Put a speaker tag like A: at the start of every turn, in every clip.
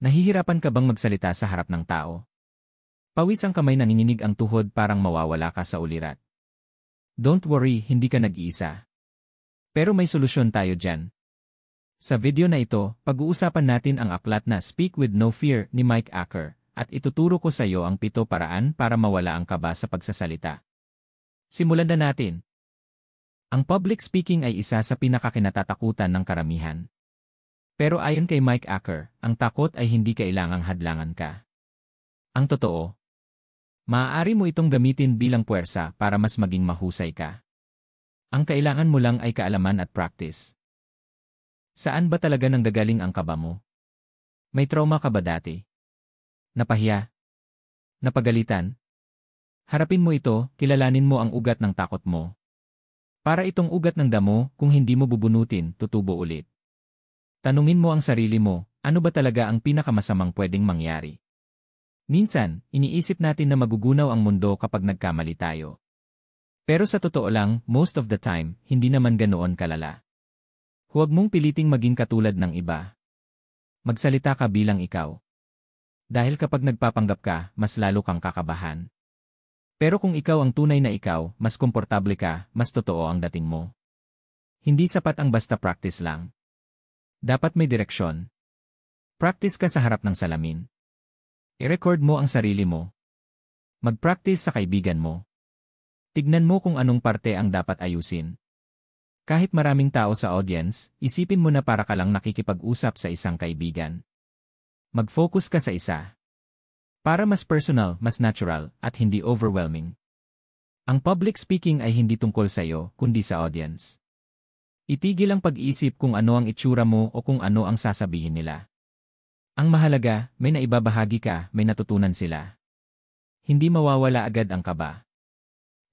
A: Nahihirapan ka bang magsalita sa harap ng tao? Pawis ang kamay, nanginginig ang tuhod, parang mawawala ka sa ulirat. Don't worry, hindi ka nag-iisa. Pero may solusyon tayo dyan. Sa video na ito, pag-uusapan natin ang aklat na Speak with No Fear ni Mike Acker, at ituturo ko sa iyo ang 7 paraan para mawala ang kaba sa pagsasalita. Simulan na natin. Ang public speaking ay isa sa pinakakinatatakutan ng karamihan. Pero ayon kay Mike Acker, ang takot ay hindi kailangang hadlangan ka. Ang totoo, maaari mo itong gamitin bilang puwersa para mas maging mahusay ka. Ang kailangan mo lang ay kaalaman at practice. Saan ba talaga nanggagaling ang kaba mo? May trauma ka ba dati? Napahiya? Napagalitan? Harapin mo ito, kilalanin mo ang ugat ng takot mo. Para itong ugat ng damo, kung hindi mo bubunutin, tutubo ulit. Tanungin mo ang sarili mo, ano ba talaga ang pinakamasamang pwedeng mangyari? Minsan, iniisip natin na magugunaw ang mundo kapag nagkamali tayo. Pero sa totoo lang, most of the time, hindi naman ganoon kalala. Huwag mong piliting maging katulad ng iba. Magsalita ka bilang ikaw. Dahil kapag nagpapanggap ka, mas lalo kang kakabahan. Pero kung ikaw ang tunay na ikaw, mas komportable ka, mas totoo ang dating mo. Hindi sapat ang basta practice lang. Dapat may direksyon. Practice ka sa harap ng salamin. I-record mo ang sarili mo. Mag-practice sa kaibigan mo. Tignan mo kung anong parte ang dapat ayusin. Kahit maraming tao sa audience, isipin mo na para ka lang nakikipag-usap sa isang kaibigan. Mag-focus ka sa isa. Para mas personal, mas natural, at hindi overwhelming. Ang public speaking ay hindi tungkol sa iyo, kundi sa audience. Itigil ang pag-iisip kung ano ang itsura mo o kung ano ang sasabihin nila. Ang mahalaga, may naibabahagi ka, may natutunan sila. Hindi mawawala agad ang kaba.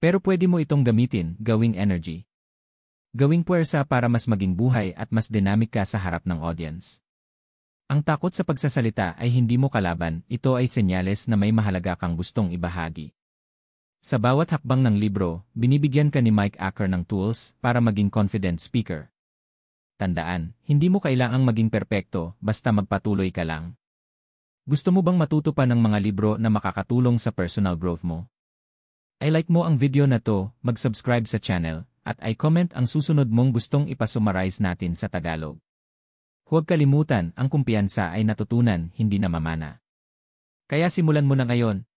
A: Pero pwede mo itong gamitin, gawing energy. Gawing puwersa para mas maging buhay at mas dynamic ka sa harap ng audience. Ang takot sa pagsasalita ay hindi mo kalaban, ito ay senyales na may mahalaga kang gustong ibahagi. Sa bawat hakbang ng libro, binibigyan ka ni Mike Acker ng tools para maging confident speaker. Tandaan, hindi mo kailangang maging perpekto, basta magpatuloy ka lang. Gusto mo bang matuto pa ng mga libro na makakatulong sa personal growth mo? I-like mo ang video na to, mag-subscribe sa channel, at i-comment ang susunod mong gustong ipasummarize natin sa Tagalog. Huwag kalimutan, ang kumpiyansa ay natutunan, hindi namamana. Kaya simulan mo na ngayon.